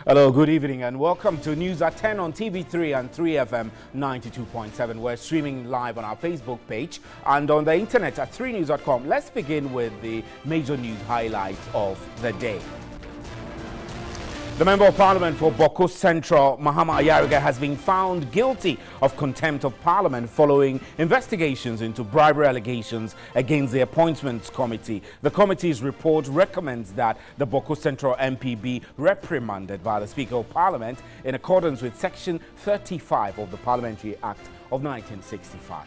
Hello, good evening and welcome to News at 10 on TV3 and 3FM 92.7. We're streaming live on our Facebook page and on the internet at 3news.com. Let's begin with the major news highlights of the day. The Member of Parliament for Boko Central, Mahama Ayariga, has been found guilty of contempt of Parliament following investigations into bribery allegations against the Appointments Committee. The committee's report recommends that the Boko Central MP be reprimanded by the Speaker of Parliament in accordance with Section 35 of the Parliamentary Act of 1965.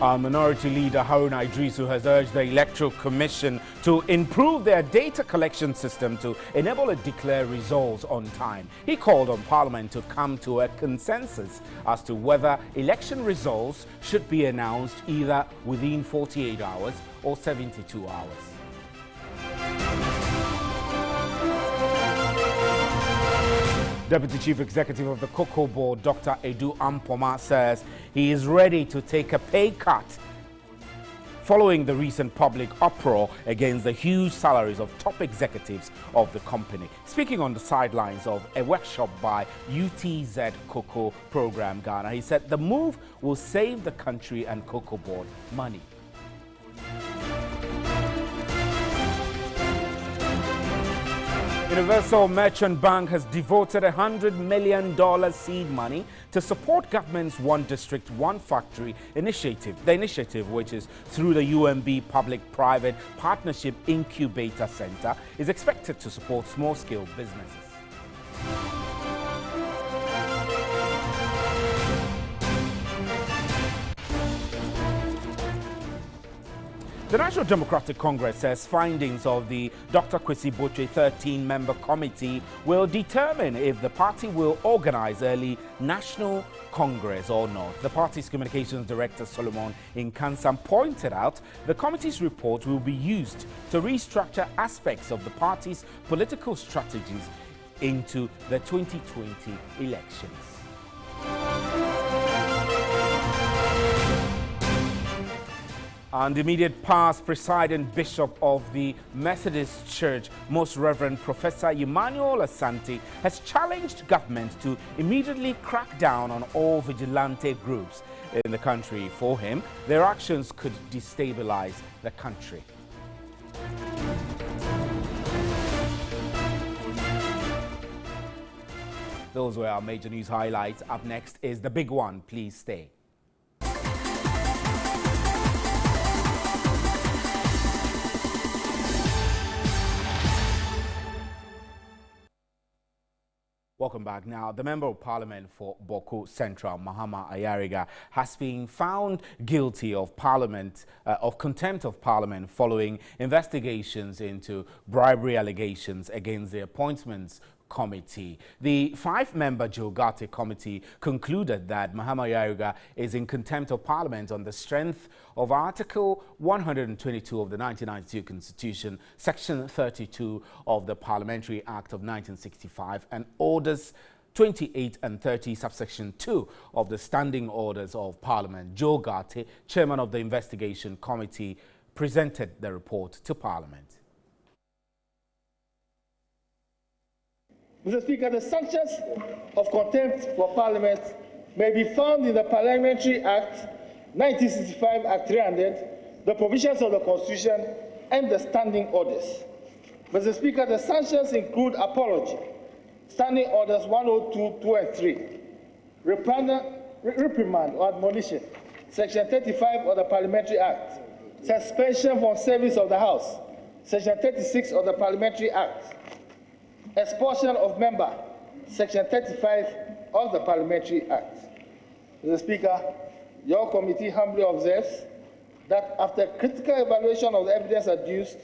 Our Minority Leader Haruna Idrisu has urged the Electoral Commission to improve their data collection system to enable it to declare results on time. He called on Parliament to come to a consensus as to whether election results should be announced either within 48 hours or 72 hours. Deputy Chief Executive of the Cocoa Board, Dr. Edu Ampoma, says he is ready to take a pay cut following the recent public uproar against the huge salaries of top executives of the company. Speaking on the sidelines of a workshop by UTZ Cocoa Program Ghana, he said the move will save the country and Cocoa Board money. Universal Merchant Bank has devoted $100 million seed money to support government's One District, One Factory initiative. The initiative, which is through the UMB Public-Private Partnership Incubator Center, is expected to support small-scale businesses. The National Democratic Congress says findings of the Dr. Kwesi Botwe 13-member committee will determine if the party will organize early National Congress or not. The party's communications director, Solomon Inkansam, pointed out the committee's report will be used to restructure aspects of the party's political strategies into the 2020 elections. And the immediate past presiding bishop of the Methodist Church, Most Reverend Professor Emmanuel Asante, has challenged government to immediately crack down on all vigilante groups in the country. For him, their actions could destabilize the country. Those were our major news highlights. Up next is the big one. Please stay. Welcome back. Now, the Member of Parliament for Boko Central, Mahama Ayariga, has been found guilty of contempt of Parliament following investigations into bribery allegations against the Appointments Committee. The 5-member Jogate Committee concluded that Mahama Ayariga is in contempt of Parliament on the strength of Article 122 of the 1992 Constitution, Section 32 of the Parliamentary Act of 1965, and Orders 28 and 30, subsection 2 of the Standing Orders of Parliament. Jogate, chairman of the investigation committee, presented the report to Parliament. Mr. Speaker, the sanctions of contempt for Parliament may be found in the Parliamentary Act 1965, Act 300, the provisions of the Constitution, and the Standing Orders. Mr. Speaker, the sanctions include apology, Standing Orders 102, 2 and 3, reprimand or admonition, Section 35 of the Parliamentary Act, suspension from service of the House, Section 36 of the Parliamentary Act, expulsion of member, Section 35 of the Parliamentary Act. Mr. Speaker, your committee humbly observes that after critical evaluation of the evidence adduced,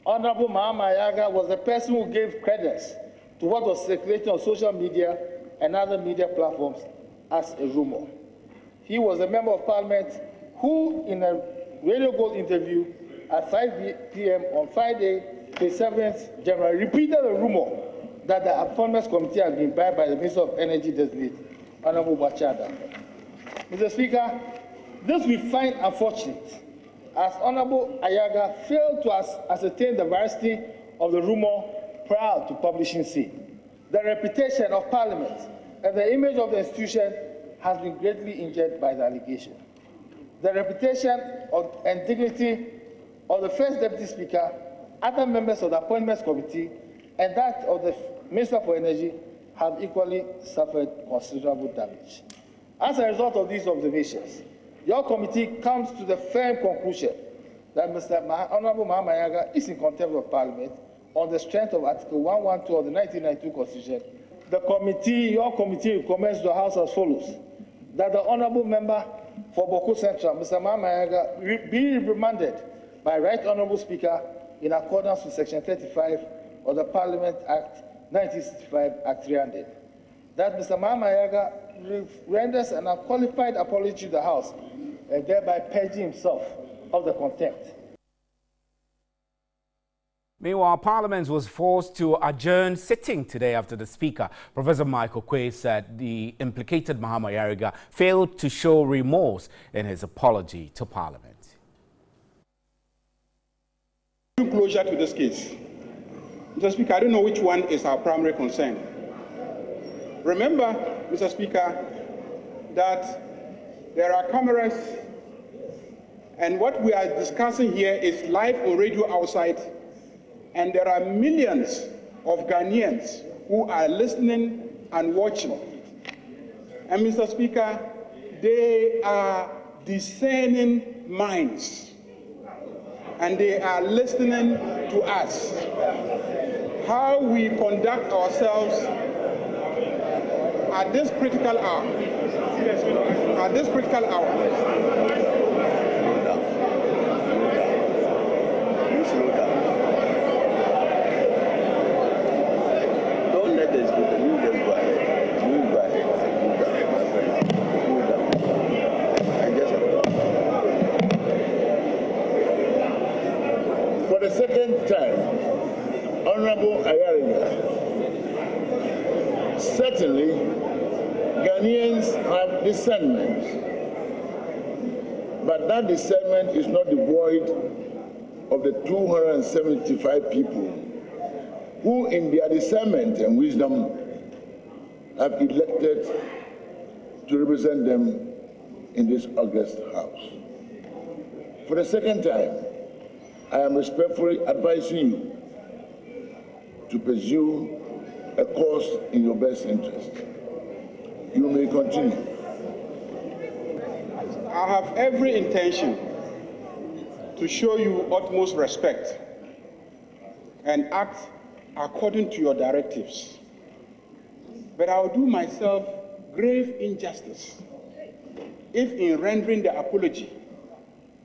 Honorable Mahama Ayariga was the person who gave credence to what was circulating on social media and other media platforms as a rumor. He was a Member of Parliament who, in a Radio Gold interview at 5 p.m. on Friday, the 7th January, repeated a rumor that the Appointments Committee has been bribed by the Minister of Energy designate, Honorable Bachada. Mr. Speaker, this we find unfortunate, as Honorable Ayaga failed to ascertain the veracity of the rumor prior to publishing it. The reputation of Parliament and the image of the institution has been greatly injured by the allegation. The reputation and dignity of the First Deputy Speaker, other members of the Appointments Committee, and that of the Minister for Energy have equally suffered considerable damage. As a result of these observations, your committee comes to the firm conclusion that Mr. Honorable Mahama Ayaga is in contempt of Parliament on the strength of Article 112 of the 1992 Constitution. Your committee recommends to the House as follows: that the Honorable Member for Boko Central, Mr. Mahama Ayaga, be remanded by Right Honorable Speaker in accordance with Section 35 of the Parliament Act 1965, Act 300. That Mr. Mahama Ayaga renders an unqualified apology to the House and thereby purging himself of the contempt. Meanwhile, Parliament was forced to adjourn sitting today after the Speaker, Professor Michael Quay, said the implicated Mahama Ayariga failed to show remorse in his apology to Parliament. Closure to this case. Mr. Speaker, I don't know which one is our primary concern. Remember, Mr. Speaker, that there are cameras, and what we are discussing here is live on radio outside, and there are millions of Ghanaians who are listening and watching. And Mr. Speaker, they are discerning minds, and they are listening to us. How we conduct ourselves at this critical hour. At this critical hour. Don't let this go. You just go ahead. You go ahead. I guess for the second time, Honorable Ayariga, certainly Ghanaians have discernment, but that discernment is not devoid of the 275 people who, in their discernment and wisdom, have elected to represent them in this august House. For the second time, I am respectfully advising you to pursue a course in your best interest. You may continue. I have every intention to show you utmost respect and act according to your directives. But I will do myself grave injustice if in rendering the apology,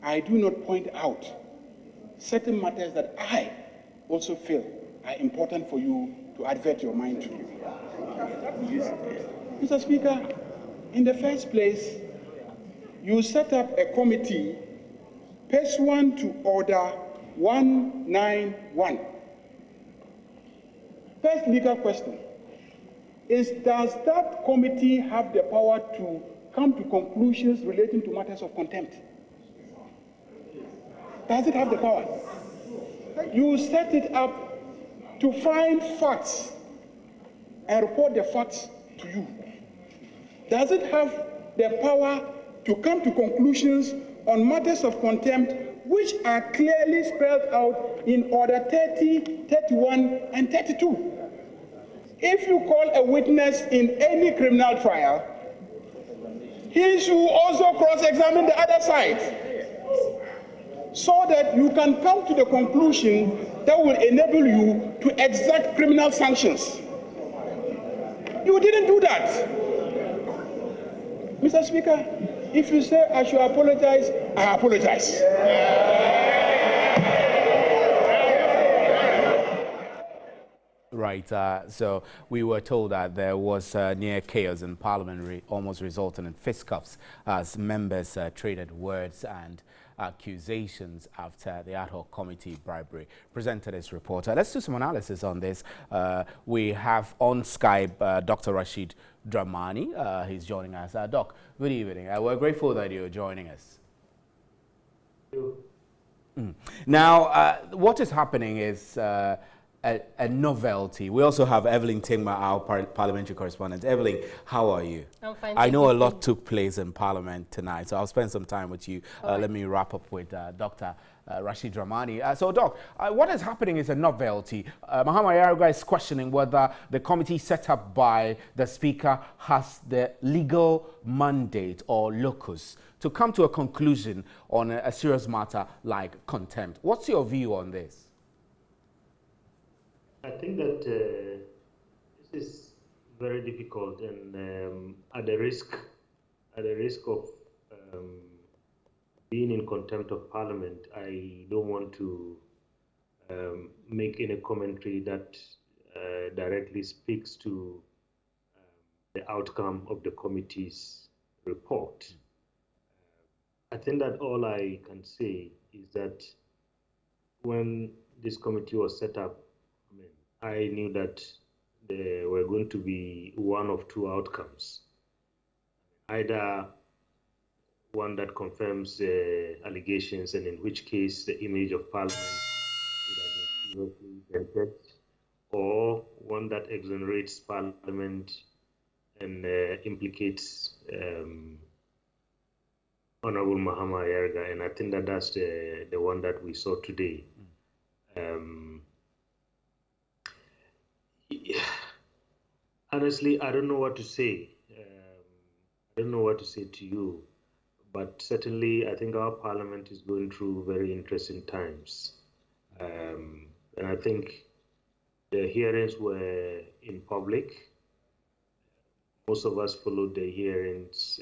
I do not point out certain matters that I also feel are important for you to advert your mind to. Mr. Speaker, in the first place, you set up a committee pursuant to Order 191. First legal question is, does that committee have the power to come to conclusions relating to matters of contempt? Does it have the power? You set it up to find facts and report the facts to you. Does it have the power to come to conclusions on matters of contempt which are clearly spelled out in Order 30, 31, and 32? If you call a witness in any criminal trial, he should also cross-examine the other side, so that you can come to the conclusion that will enable you to exact criminal sanctions. You didn't do that. Mr. Speaker, if you say I should apologize, I apologize. Right. So we were told that there was near chaos in Parliament, almost resulting in fisticuffs as members traded words and accusations after the ad hoc committee bribery presented its report. Let's do some analysis on this. We have on Skype Dr. Rashid Dramani. He's joining us. Doc, good evening. We're grateful that you're joining us. Now, what is happening is a novelty. We also have Evelyn Tingma, our parliamentary correspondent. Evelyn, how are you? I'm fine. I know a lot took place in Parliament tonight, so I'll spend some time with you. Let me wrap up with Dr. Rashid Dramani. So, Doc, what is happening is a novelty. Mahama Ayariga is questioning whether the committee set up by the Speaker has the legal mandate or locus to come to a conclusion on a serious matter like contempt. What's your view on this? I think that this is very difficult, and at the risk of being in contempt of Parliament, I don't want to make any commentary that directly speaks to the outcome of the committee's report. I think that all I can say is that when this committee was set up, I knew that there were going to be one of two outcomes. Either one that confirms the allegations, and in which case the image of Parliament would have been seriously dented, or one that exonerates Parliament and implicates Honorable Mahama Ayariga, and I think that that's the one that we saw today. Honestly, I don't know what to say. I don't know what to say to you, but certainly I think our Parliament is going through very interesting times. And I think the hearings were in public. Most of us followed the hearings,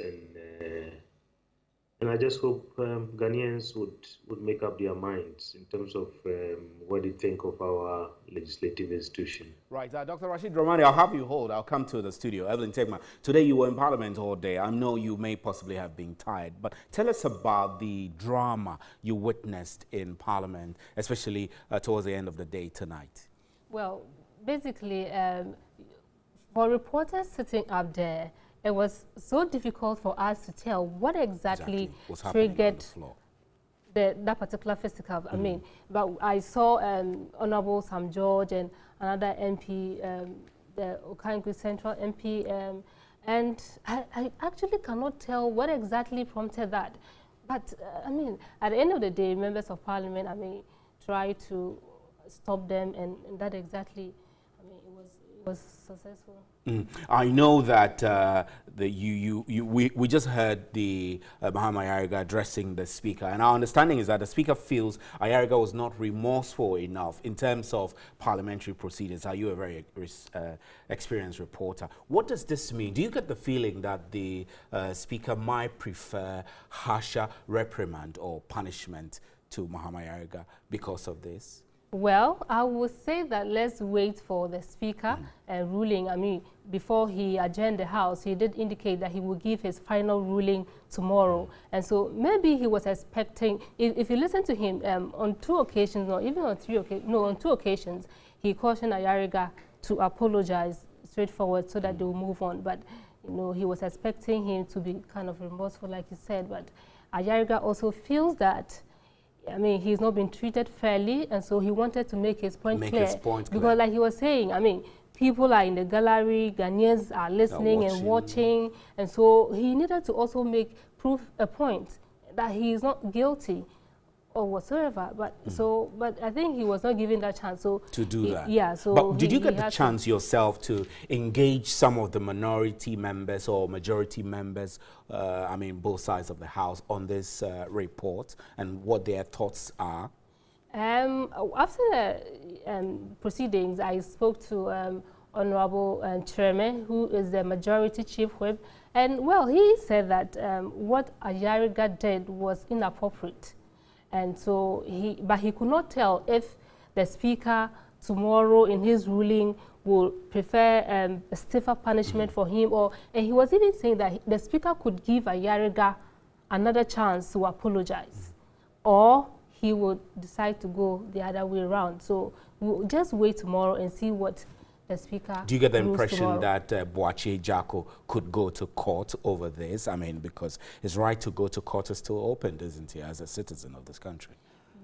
and I just hope Ghanaians would make up their minds in terms of what they think of our legislative institution. Right. Dr. Rashid Dramani, I'll have you hold. I'll come to the studio. Evelyn Tingma, today you were in Parliament all day. I know you may possibly have been tired, but tell us about the drama you witnessed in Parliament, especially towards the end of the day tonight. Well, basically, for reporters sitting up there, it was so difficult for us to tell what exactly triggered that particular festival. I mean, but I saw Honorable Sam George and another MP, the Okangwe Central MP, and I actually cannot tell what exactly prompted that. But I mean, at the end of the day, members of Parliament, I mean, try to stop them, and that exactly, I mean, it was successful. I know that we just heard the Mahama Ayariga addressing the Speaker, and our understanding is that the Speaker feels Ayariga was not remorseful enough in terms of parliamentary procedures. Are you a very experienced reporter? What does this mean? Do you get the feeling that the Speaker might prefer harsher reprimand or punishment to Mahama Ayariga because of this? Well, I would say that let's wait for the Speaker ruling. I mean, before he adjourned the House, he did indicate that he will give his final ruling tomorrow. And so maybe he was expecting, if you listen to him on 2 occasions, or even on 3 occasions, no, on 2 occasions, he cautioned Ayariga to apologize straightforward so that they will move on. But, you know, he was expecting him to be kind of remorseful, like you said. But Ayariga also feels that, I mean, he's not been treated fairly, and so he wanted to make his point clear. Because like he was saying, I mean, people are in the gallery, Ghanaians are listening and watching, and so he needed to also prove a point that he is not guilty or whatsoever. But but I think he was not given that chance. So to do that. Yeah. So but did you get the chance yourself to engage some of the minority members or majority members, I mean, both sides of the House, on this report and what their thoughts are? After the proceedings, I spoke to Honorable Chairman, who is the majority chief whip, and well, he said that what Ayariga did was inappropriate. And so but he could not tell if the Speaker tomorrow in his ruling would prefer a stiffer punishment for him, and he was even saying that the Speaker could give Ayariga another chance to apologize, or he would decide to go the other way around. So we'll just wait tomorrow and see what the Speaker. Do you get the impression tomorrow. that Boakye Jacko could go to court over this? I mean, because his right to go to court is still open, isn't he, as a citizen of this country?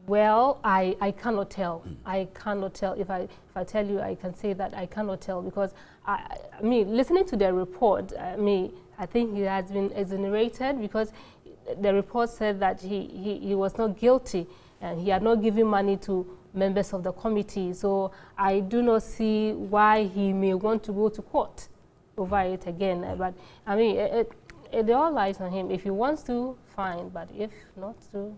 Well, I cannot tell. I cannot tell. If I tell you, I can say that I cannot tell, because I mean, listening to the report, I think he has been exonerated, because the report said that he was not guilty and he had not given money to members of the committee. So I do not see why he may want to go to court over it again. But I mean, it all lies on him. If he wants to, fine. But if not to,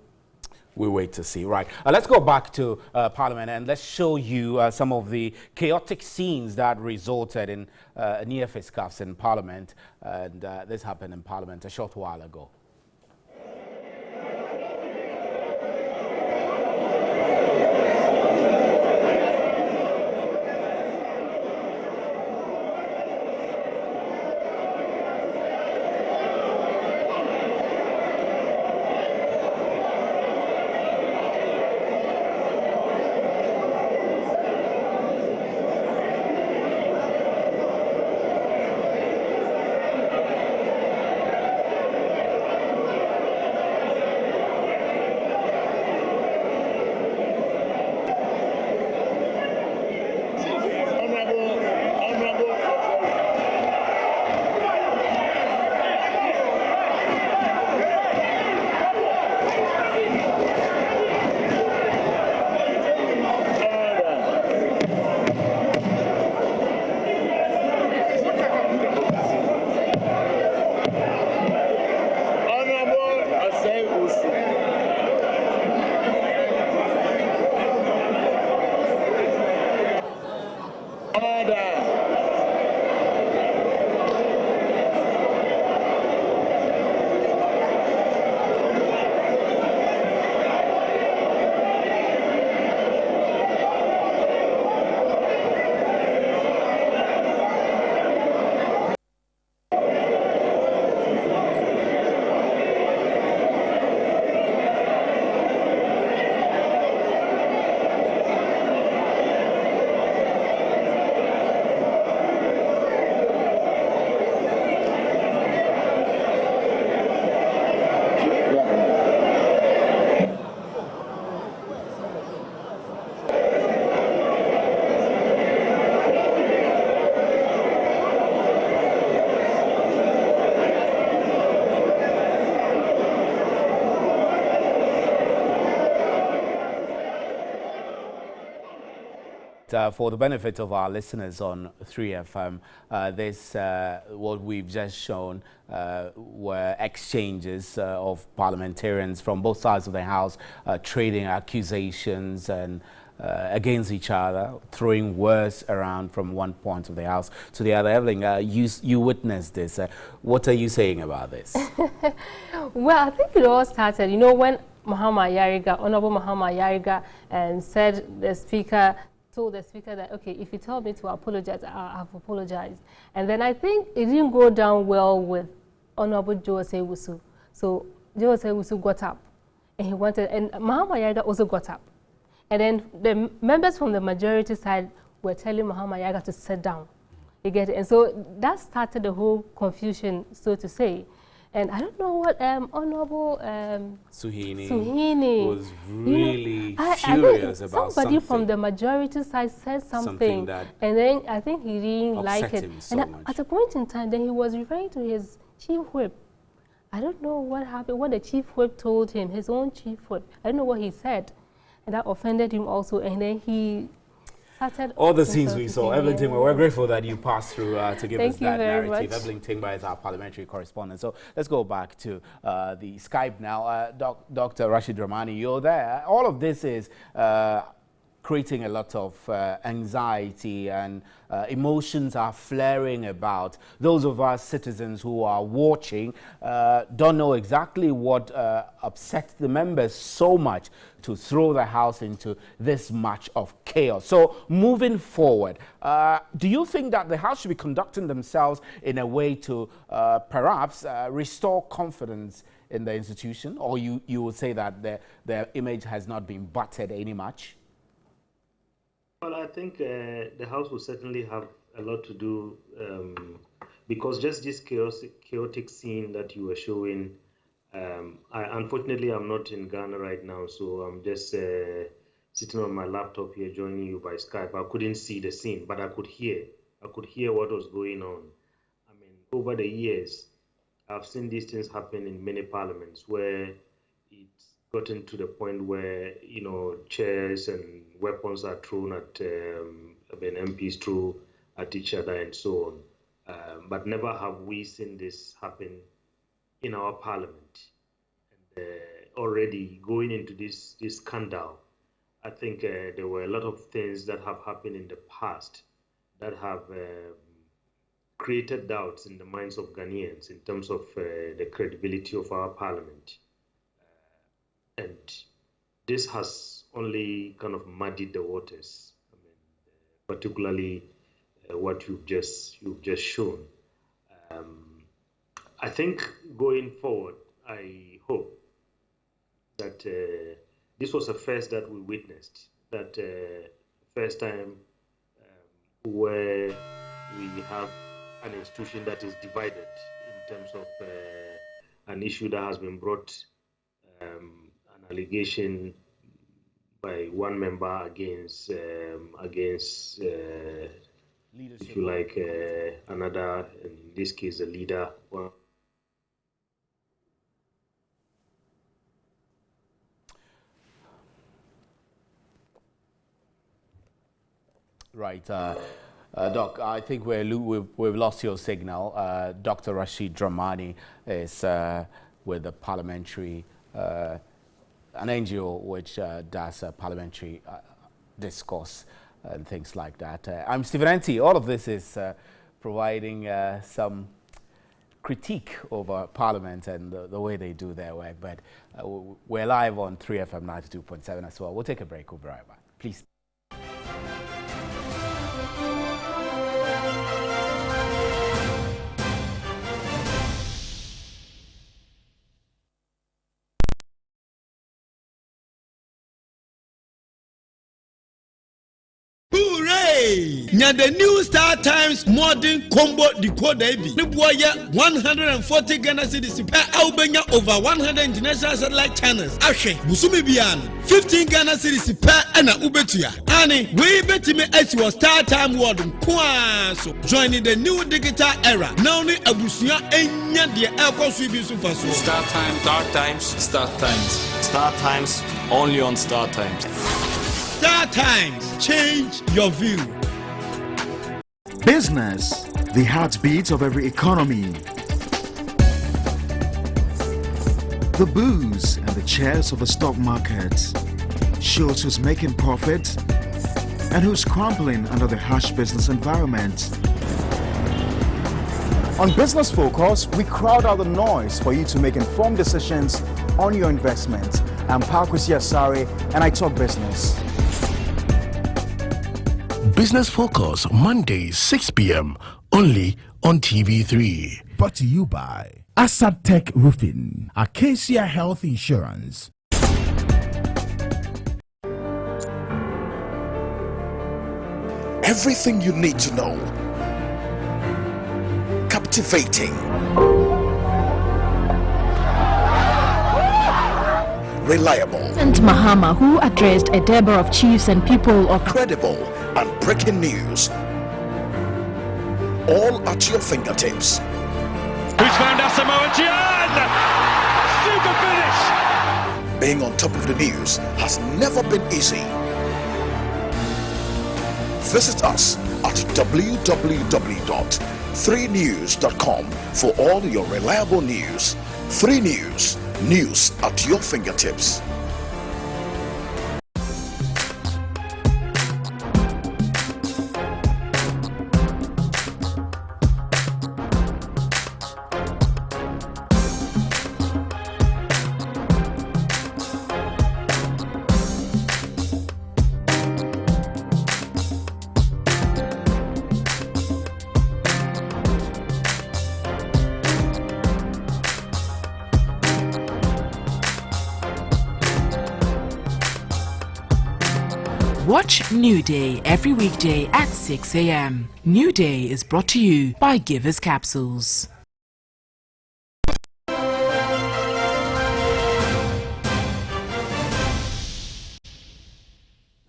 we wait to see. Right. Let's go back to Parliament and let's show you some of the chaotic scenes that resulted in near fisticuffs in Parliament. And this happened in Parliament a short while ago. For the benefit of our listeners on 3FM, what we've just shown were exchanges of parliamentarians from both sides of the House trading accusations and against each other, throwing words around from one point of the House to the other. Evelyn, you witnessed this. What are you saying about this? Well, I think it all started, you know, when Honorable Mahama Ayariga said the Speaker told the Speaker that, okay, if you tell me to apologize, I've apologized. And then I think it didn't go down well with Honorable Joe Osei-Wusu. So Joe Osei-Wusu got up and he wanted, and Mahama Ayariga also got up. And then the members from the majority side were telling Mahama Ayariga to sit down. You get it? And so that started the whole confusion, so to say. And I don't know what Honorable Suhini was really furious about something. Somebody from the majority side said something that and then I think he didn't like it. So and at a point in time, then he was referring to his chief whip. I don't know what happened, what the chief whip told him, his own chief whip. I don't know what he said. And that offended him also. And then he started... All the scenes we saw. Evelyn Tingba, we're grateful that you passed through to give us that narrative. Much. Evelyn Tingba is our parliamentary correspondent. So let's go back to the Skype now. Dr. Rashid Ramani, you're there. All of this is creating a lot of anxiety, and emotions are flaring about. Those of us citizens who are watching don't know exactly what upset the members so much to throw the House into this much of chaos. So moving forward, do you think that the House should be conducting themselves in a way to perhaps restore confidence in the institution, or you would say that their image has not been battered any much? Well, I think the House will certainly have a lot to do, because just this chaotic scene that you were showing, unfortunately, I'm not in Ghana right now, so I'm just sitting on my laptop here joining you by Skype. I couldn't see the scene, but I could hear what was going on. I mean, over the years, I've seen these things happen in many parliaments where it's gotten to the point where, you know, chairs and weapons are thrown at MPs through at each other and so on. But never have we seen this happen in our parliament. And already going into this scandal, I think there were a lot of things that have happened in the past that have created doubts in the minds of Ghanaians in terms of the credibility of our parliament. And this has only kind of muddied the waters. I mean, particularly what you've just shown. I think going forward, I hope that this was a first that we witnessed. That first time where we have an institution that is divided in terms of an issue that has been brought, an allegation by one member against if you like, another, in this case, a leader. Right. Doc, I think we've lost your signal. Dr. Rashid Dramani is with the Parliamentary, an NGO which does parliamentary discourse and things like that. I'm Stephen Enti. All of this is providing some critique over Parliament and the way they do their work. But we're live on 3FM 92.7 as well. We'll take a break. We'll be right back. Please. Nya the new Star Times modern combo decoder bi. Ne boy 140 Ghana cedis per albania over 100 international satellite channels. Ahwe busumi bia no 15 Ghana cedis per ana ubetua. Ani we betime asi Star Time world nko so. Joining the new digital era. Now ni abusua enya de ekoso bi so faso. Star Times, Star Times, Star Times. Star Times only on Star Times. Star Times, change your view. Business, the heartbeat of every economy. The booze and the chairs of the stock market shows who's making profit and who's crumbling under the harsh business environment. On Business Focus, we crowd out the noise for you to make informed decisions on your investment. I'm Parkwisi Asare and I talk business. Business Focus, Mondays, 6 p.m. only on TV3. Brought to you by Asad Tech Roofing, Acacia Health Insurance. Everything you need to know. Captivating. Reliable. President Mahama, who addressed a Deborah of chiefs and people of credible and breaking news, all at your fingertips. Who's found Asamoah Gyan? Super finish! Being on top of the news has never been easy. Visit us at www.3news.com for all your reliable news. 3 News, news at your fingertips. Watch New Day every weekday at 6 a.m. New Day is brought to you by Givers Capsules.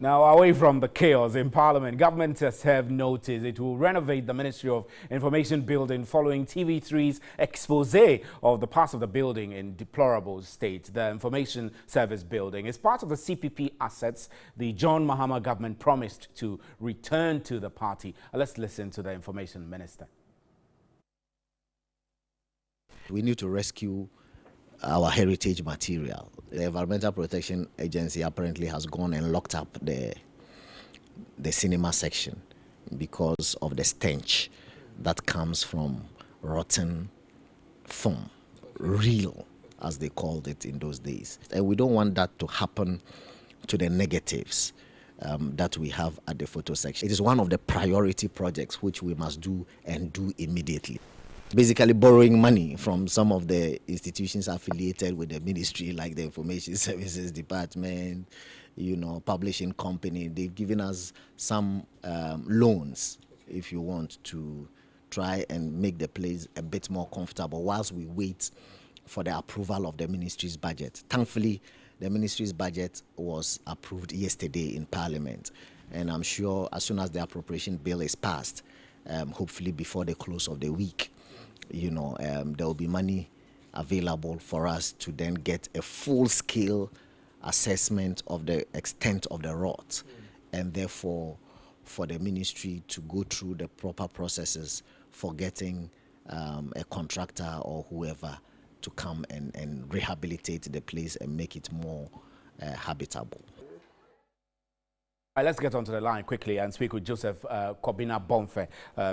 Now, away from the chaos in Parliament, government has served notice it will renovate the Ministry of Information building following TV3's expose of the parts of the building in deplorable state. The Information Service building is part of the CPP assets the John Mahama government promised to return to the party. Let's listen to the Information Minister. We need to rescue our heritage material. The Environmental Protection Agency apparently has gone and locked up the cinema section because of the stench that comes from rotten foam, real, as they called it in those days. And we don't want that to happen to the negatives that we have at the photo section. It is one of the priority projects which we must do and do immediately. Basically borrowing money from some of the institutions affiliated with the ministry, like the Information Services Department, publishing company. They've given us some loans, if you want, to try and make the place a bit more comfortable whilst we wait for the approval of the ministry's budget. Thankfully, the ministry's budget was approved yesterday in Parliament, and I'm sure as soon as the appropriation bill is passed, hopefully before the close of the week, there will be money available for us to then get a full-scale assessment of the extent of the rot, and therefore for the ministry to go through the proper processes for getting a contractor or whoever to come and rehabilitate the place and make it more habitable. All right, let's get onto the line quickly and speak with Joseph Kobina Bonfe,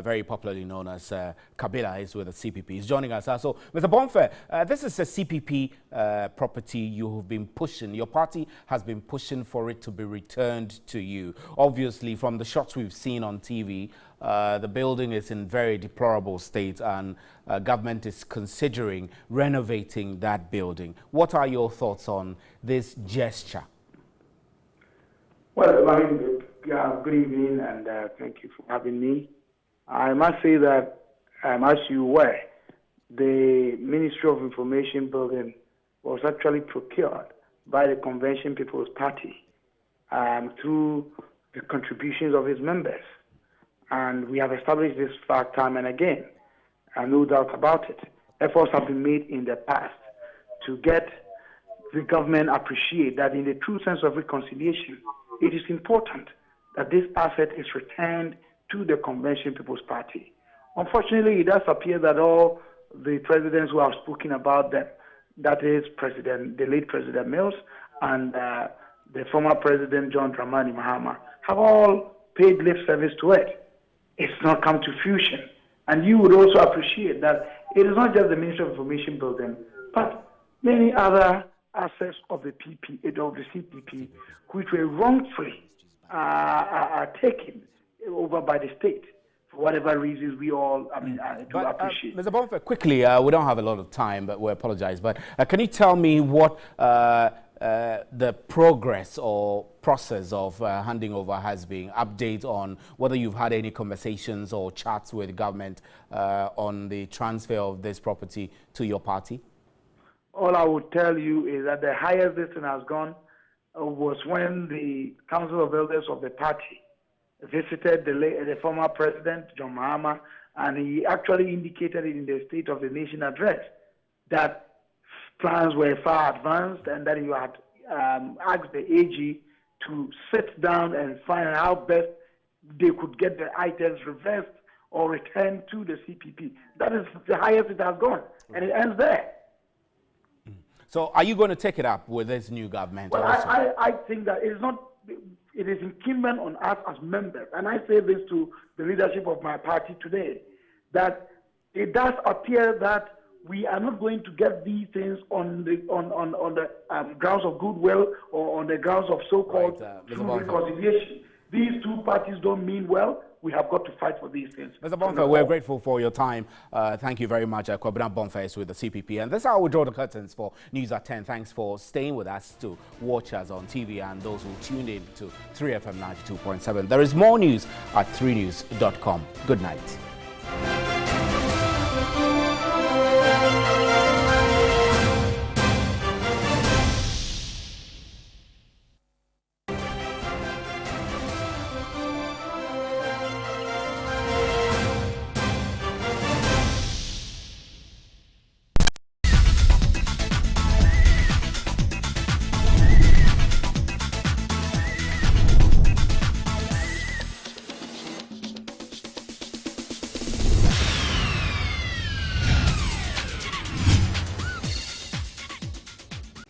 very popularly known as Kabila. He's with the CPP. He's joining us. So, Mr. Bonfe, this is a CPP property you have been pushing. Your party has been pushing for it to be returned to you. Obviously, from the shots we've seen on TV, the building is in very deplorable state, and government is considering renovating that building. What are your thoughts on this gesture? Well, good evening, and thank you for having me. I must say that, as you were, the Ministry of Information building was actually procured by the Convention People's Party through the contributions of its members. And we have established this fact time and again, and no doubt about it. Efforts have been made in the past to get the government appreciate that in the true sense of reconciliation, it is important that this asset is returned to the Convention People's Party. Unfortunately, it does appear that all the presidents who have spoken about them, that is the late President Mills and the former President John Dramani Mahama, have all paid lip service to it. It's not come to fruition. And you would also appreciate that it is not just the Ministry of Information building, but many other assets of the CPP, which were wrongfully taken over by the state for whatever reasons we all do appreciate. Mr. Bonfe, quickly, we don't have a lot of time, but we apologize. But can you tell me what the progress or process of handing over has been? Update on whether you've had any conversations or chats with government on the transfer of this property to your party? All I would tell you is that the highest this thing has gone was when the Council of Elders of the party visited the former president, John Mahama, and he actually indicated in the State of the Nation address that plans were far advanced and that he had asked the AG to sit down and find out how best they could get the items reversed or returned to the CPP. That is the highest it has gone, and it ends there. So are you going to take it up with this new government? Well, I think that it is not. It is incumbent on us as members, and I say this to the leadership of my party today, that it does appear that we are not going to get these things on the grounds of goodwill or on the grounds of so-called true reconciliation. these two parties don't mean well, we have got to fight for these things. Mr. Bonfa, we're grateful for your time. Thank you very much. Kwabena Bonfa is with the CPP. And this is how we draw the curtains for News at 10. Thanks for staying with us to watch us on TV and those who tuned in to 3FM 92.7. There is more news at 3news.com. Good night.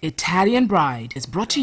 Italian Bride is brought to you